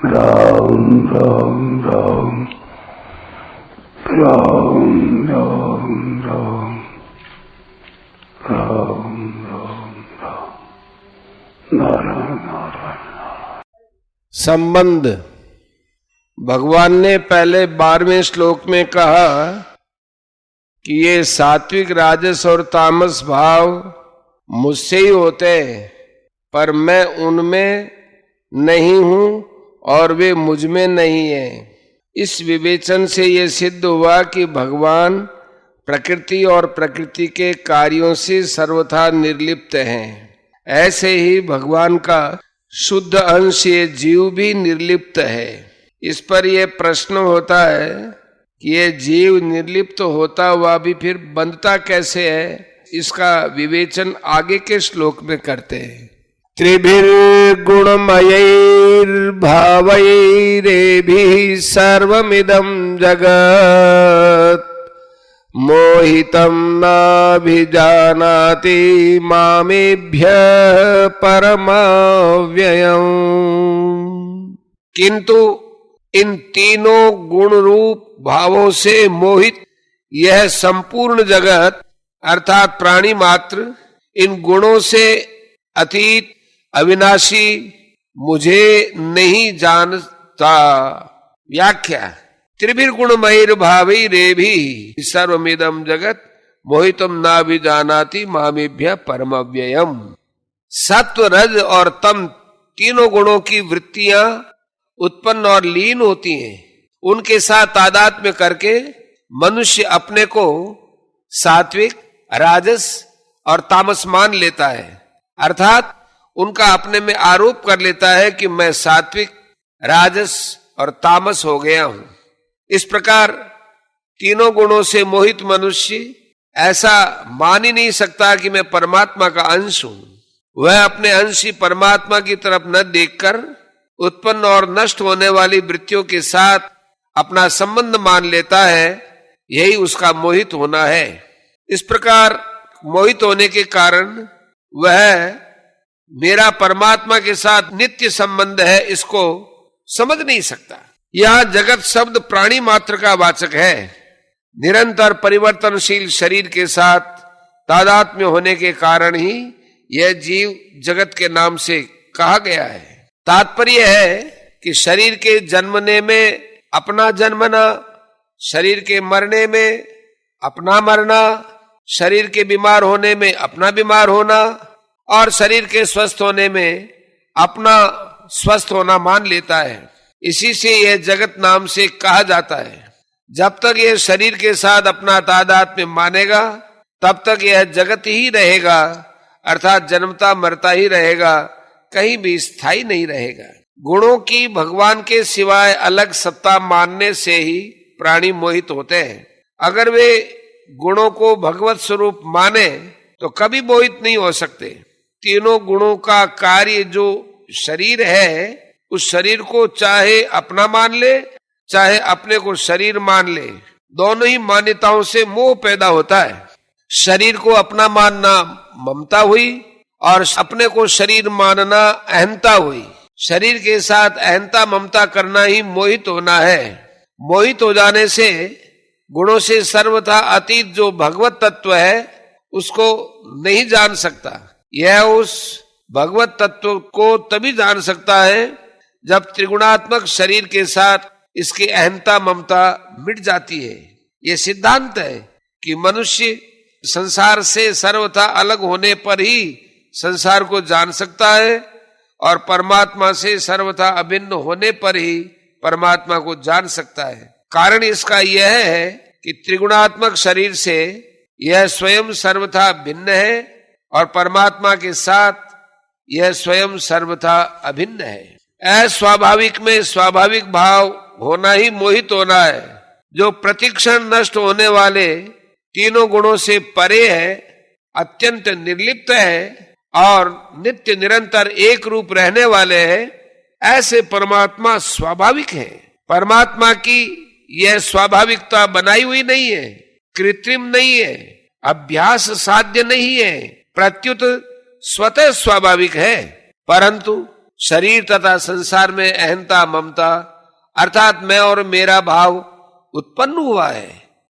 राम राम राम राम राम राम राम राम राम नारायण नारायण। संबंध। भगवान ने पहले 12वें श्लोक में कहा कि ये सात्विक, राजस और तामस भाव मुझसे ही होते हैं, पर मैं उनमें नहीं हूं और वे मुझ में नहीं है। इस विवेचन से ये सिद्ध हुआ कि भगवान प्रकृति और प्रकृति के कार्यों से सर्वथा निर्लिप्त हैं। ऐसे ही भगवान का शुद्ध अंश ये जीव भी निर्लिप्त है। इस पर यह प्रश्न होता है कि ये जीव निर्लिप्त होता हुआ भी फिर बंधता कैसे है। इसका विवेचन आगे के श्लोक में करते हैं। त्रिभिर्गुणमयैर्भावैरेभिः सर्वमिदं जगत् मोहितं नाभिजानाति मामेभ्यः परमव्ययम्। किंतु इन तीनों गुण रूप भावों से मोहित यह संपूर्ण जगत अर्थात प्राणी मात्र इन गुणों से अतीत अविनाशी मुझे नहीं जानता। व्याख्या। त्रिभिर्गुणमयैर् भावैरेभिः सर्वमिदं जगत मोहितम नाभिजानाति मामेभ्यः परमव्ययम्। सत्व, रज और तम तीनों गुणों की वृत्तियां उत्पन्न और लीन होती हैं। उनके साथ तादात्म्य करके मनुष्य अपने को सात्विक, राजस और तामस मान लेता है, अर्थात उनका अपने में आरोप कर लेता है कि मैं सात्विक, राजस और तामस हो गया हूं। इस प्रकार तीनों गुणों से मोहित मनुष्य ऐसा मान ही नहीं सकता कि मैं परमात्मा का अंश हूं। वह अपने अंशी परमात्मा की तरफ न देखकर उत्पन्न और नष्ट होने वाली वृत्तियों के साथ अपना संबंध मान लेता है। यही उसका मोहित होना है। इस प्रकार मोहित होने के कारण वह मेरा परमात्मा के साथ नित्य संबंध है इसको समझ नहीं सकता। यह जगत शब्द प्राणी मात्र का वाचक है। निरंतर परिवर्तनशील शरीर के साथ तादात्म्य होने के कारण ही यह जीव जगत के नाम से कहा गया है। तात्पर्य है कि शरीर के जन्मने में अपना जन्मना, शरीर के मरने में अपना मरना, शरीर के बीमार होने में अपना बीमार होना और शरीर के स्वस्थ होने में अपना स्वस्थ होना मान लेता है। इसी से यह जगत नाम से कहा जाता है। जब तक यह शरीर के साथ अपना तादात्म्य मानेगा तब तक यह जगत ही रहेगा, अर्थात जन्मता मरता ही रहेगा, कहीं भी स्थायी नहीं रहेगा। गुणों की भगवान के सिवाय अलग सत्ता मानने से ही प्राणी मोहित होते हैं। अगर वे गुणों को भगवत स्वरूप माने तो कभी मोहित नहीं हो सकते। तीनों गुणों का कार्य जो शरीर है, उस शरीर को चाहे अपना मान ले चाहे अपने को शरीर मान ले, दोनों ही मान्यताओं से मोह पैदा होता है। शरीर को अपना मानना ममता हुई और अपने को शरीर मानना अहंता हुई। शरीर के साथ अहंता ममता करना ही मोहित होना है। मोहित हो जाने से गुणों से सर्वथा अतीत जो भगवत तत्व है उसको नहीं जान सकता। यह उस भगवत तत्व को तभी जान सकता है जब त्रिगुणात्मक शरीर के साथ इसकी अहंता ममता मिट जाती है। यह सिद्धांत है कि मनुष्य संसार से सर्वथा अलग होने पर ही संसार को जान सकता है और परमात्मा से सर्वथा अभिन्न होने पर ही परमात्मा को जान सकता है। कारण इसका यह है कि त्रिगुणात्मक शरीर से यह स्वयं सर्वथा भिन्न है और परमात्मा के साथ यह स्वयं सर्वथा अभिन्न है। अस्वाभाविक में स्वाभाविक भाव होना ही मोहित होना है। जो प्रतिक्षण नष्ट होने वाले तीनों गुणों से परे है, अत्यंत निर्लिप्त है और नित्य निरंतर एक रूप रहने वाले हैं, ऐसे परमात्मा स्वाभाविक है। परमात्मा की यह स्वाभाविकता बनाई हुई नहीं है, कृत्रिम नहीं है, अभ्यास साध्य नहीं है, प्रत्युत स्वतः स्वाभाविक है। परंतु शरीर तथा संसार में अहंता ममता अर्थात मैं और मेरा भाव उत्पन्न हुआ है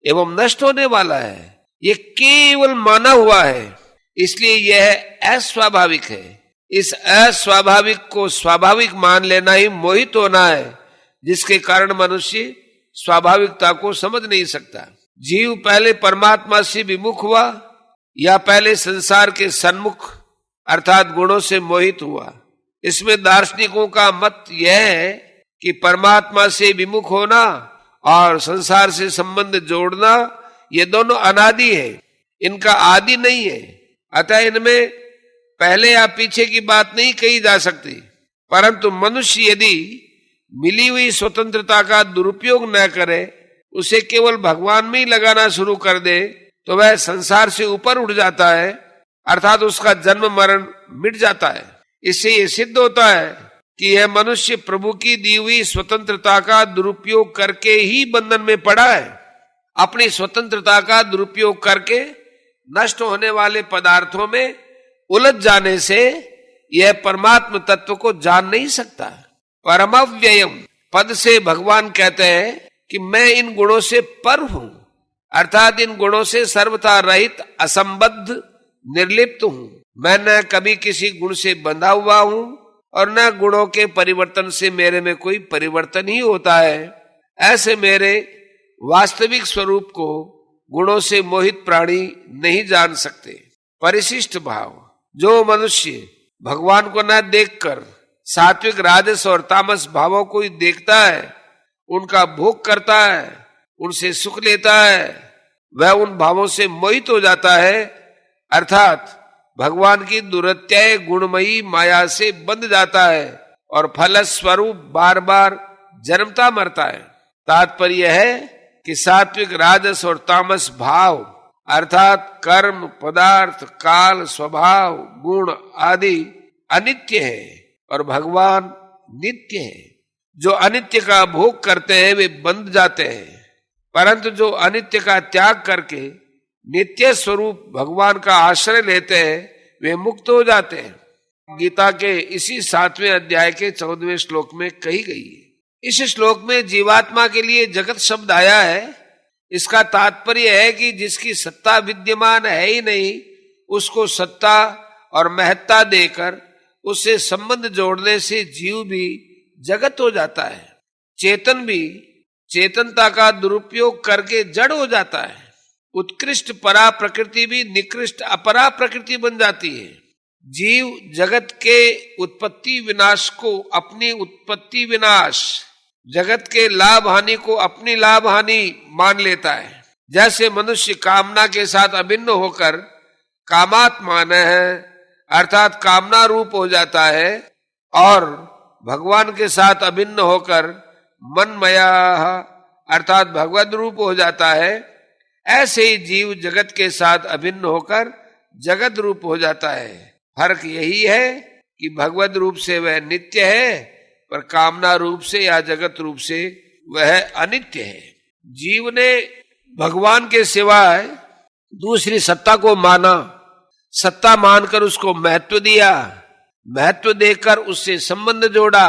एवं नष्ट होने वाला है। ये केवल माना हुआ है, इसलिए यह अस्वाभाविक है। इस अस्वाभाविक को स्वाभाविक मान लेना ही मोहित होना है, जिसके कारण मनुष्य स्वाभाविकता को समझ नहीं सकता। जीव पहले परमात्मा से विमुख हुआ या पहले संसार के सन्मुख अर्थात गुणों से मोहित हुआ। इसमें दार्शनिकों का मत यह है कि परमात्मा से विमुख होना और संसार से संबंध जोड़ना ये दोनों अनादि है, इनका आदि नहीं है। अतः इनमें पहले या पीछे की बात नहीं कही जा सकती। परंतु मनुष्य यदि मिली हुई स्वतंत्रता का दुरुपयोग न करे, उसे केवल भगवान में ही लगाना शुरू कर दे, तो वह संसार से ऊपर उठ जाता है, अर्थात उसका जन्म मरण मिट जाता है। इससे यह सिद्ध होता है कि यह मनुष्य प्रभु की दी हुई स्वतंत्रता का दुरुपयोग करके ही बंधन में पड़ा है। अपनी स्वतंत्रता का दुरुपयोग करके नष्ट होने वाले पदार्थों में उलझ जाने से यह परमात्म तत्व को जान नहीं सकता। परमव्ययम पद से भगवान कहते हैं कि मैं इन गुणों से पर हूं, अर्थात इन गुणों से सर्वथा रहित असंबद्ध निर्लिप्त हूं। मैं न कभी किसी गुण से बंधा हुआ हूं और न गुणों के परिवर्तन से मेरे में कोई परिवर्तन ही होता है। ऐसे मेरे वास्तविक स्वरूप को गुणों से मोहित प्राणी नहीं जान सकते। परिशिष्ट भाव, जो मनुष्य भगवान को न देखकर सात्विक राजस और तामस भावों को ही देखता है, उनका भोग करता है, उनसे सुख लेता है, वह उन भावों से मोहित हो जाता है, अर्थात भगवान की दुरत्यय गुणमयी माया से बंध जाता है और फलस्वरूप बार बार जन्मता मरता है। तात्पर्य है कि सात्विक राजस और तामस भाव अर्थात कर्म, पदार्थ, काल, स्वभाव, गुण आदि अनित्य है और भगवान नित्य है। जो अनित्य का भोग करते हैं वे बंध जाते हैं, परंतु जो अनित्य का त्याग करके नित्य स्वरूप भगवान का आश्रय लेते हैं वे मुक्त हो जाते हैं। गीता के इसी 7वें अध्याय के 14वें श्लोक में कही गई है। इस श्लोक में जीवात्मा के लिए जगत शब्द आया है। इसका तात्पर्य है कि जिसकी सत्ता विद्यमान है ही नहीं, उसको सत्ता और महत्ता देकर उससे संबंध जोड़ने से जीव भी जगत हो जाता है। चेतन भी चेतनता का दुरुपयोग करके जड़ हो जाता है। उत्कृष्ट परा प्रकृति भी निकृष्ट अपरा प्रकृति बन जाती है। जीव जगत के उत्पत्ति विनाश को अपनी उत्पत्ति विनाश, जगत के लाभ हानि को अपनी लाभ हानि मान लेता है। जैसे मनुष्य कामना के साथ अभिन्न होकर कामात्मान है, अर्थात कामना रूप हो जाता है, और भगवान के साथ अभिन्न होकर मनमया अर्थात भगवद रूप हो जाता है, ऐसे ही जीव जगत के साथ अभिन्न होकर जगत रूप हो जाता है। फर्क यही है कि भगवद रूप से वह नित्य है, पर कामना रूप से या जगत रूप से वह अनित्य है। जीव ने भगवान के सिवाय दूसरी सत्ता को माना, सत्ता मानकर उसको महत्व दिया, महत्व देकर उससे संबंध जोड़ा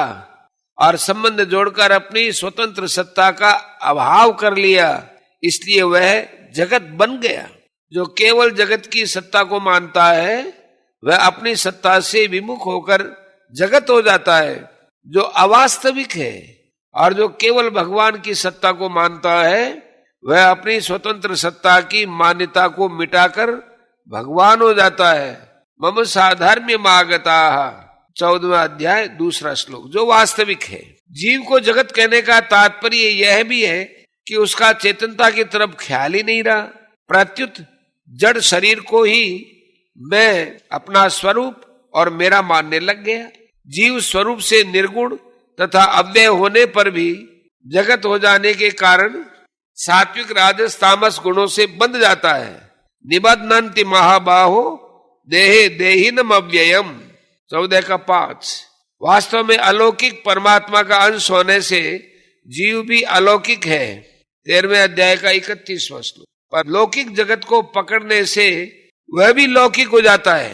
और संबंध जोड़कर अपनी स्वतंत्र सत्ता का अभाव कर लिया, इसलिए वह जगत बन गया। जो केवल जगत की सत्ता को मानता है वह अपनी सत्ता से विमुख होकर जगत हो जाता है, जो अवास्तविक है। और जो केवल भगवान की सत्ता को मानता है वह अपनी स्वतंत्र सत्ता की मान्यता को मिटाकर भगवान हो जाता है। मम साधर्म्यम आगताः 14वां अध्याय 2 श्लोक, जो वास्तविक है। जीव को जगत कहने का तात्पर्य यह भी है कि उसका चेतनता की तरफ ख्याल ही नहीं रहा, प्रत्युत जड़ शरीर को ही मैं अपना स्वरूप और मेरा मानने लग गया। जीव स्वरूप से निर्गुण तथा अव्यय होने पर भी जगत हो जाने के कारण सात्विक राजस तामस गुणों से बंध जाता है। निबध्नन्ति महाबाहो देहे देहिनम अव्ययम 14:5। वास्तव में अलौकिक परमात्मा का अंश होने से जीव भी अलौकिक है 13वें अध्याय का 31वां श्लोक। पर लौकिक जगत को पकड़ने से वह भी लौकिक हो जाता है।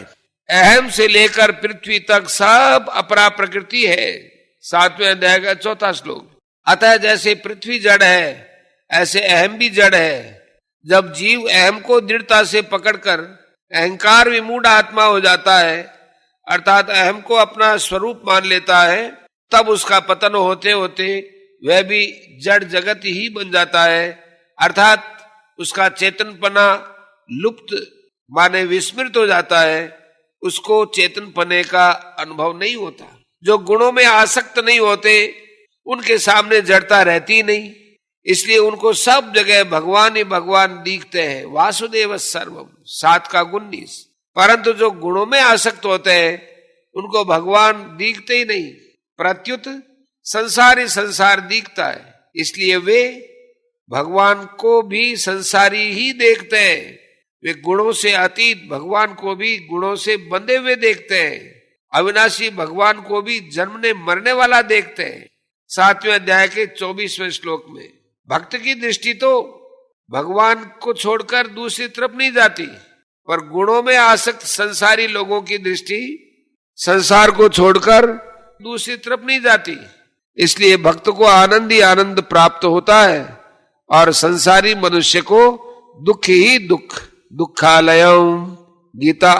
अहम से लेकर पृथ्वी तक सब अपरा प्रकृति है। 7वें अध्याय का 4था श्लोक। अतः जैसे पृथ्वी जड़ है ऐसे अहम भी जड़ है। जब जीव अहम को दृढ़ता से पकड़कर अहंकार विमूढ़ आत्मा हो जाता है, अर्थात अहम को अपना स्वरूप मान लेता है, तब उसका पतन होते होते वह भी जड़ जगत ही बन जाता है, अर्थात उसका चेतनपना लुप्त माने विस्मृत हो जाता है। उसको चेतनपने का अनुभव नहीं होता। जो गुणों में आसक्त नहीं होते उनके सामने जड़ता रहती नहीं, इसलिए उनको सब जगह भगवान ही भगवान दिखते हैं। वासुदेव सर्वम 7 का 19। परंतु जो गुणों में आसक्त होते हैं उनको भगवान दिखते ही नहीं, प्रत्युत संसारी संसार दिखता है, इसलिए वे भगवान को भी संसारी ही देखते हैं। वे गुणों से अतीत भगवान को भी गुणों से बंधे हुए देखते हैं। अविनाशी भगवान को भी जन्मने मरने वाला देखते हैं। 7वें अध्याय के 24वें श्लोक में भक्त की दृष्टि तो भगवान को छोड़कर दूसरी तरफ नहीं जाती, पर गुणों में आसक्त संसारी लोगों की दृष्टि संसार को छोड़कर दूसरी तरफ नहीं जाती। इसलिए भक्त को आनंद ही आनंद प्राप्त होता है और संसारी मनुष्य को दुख ही दुख। दुखालयम गीता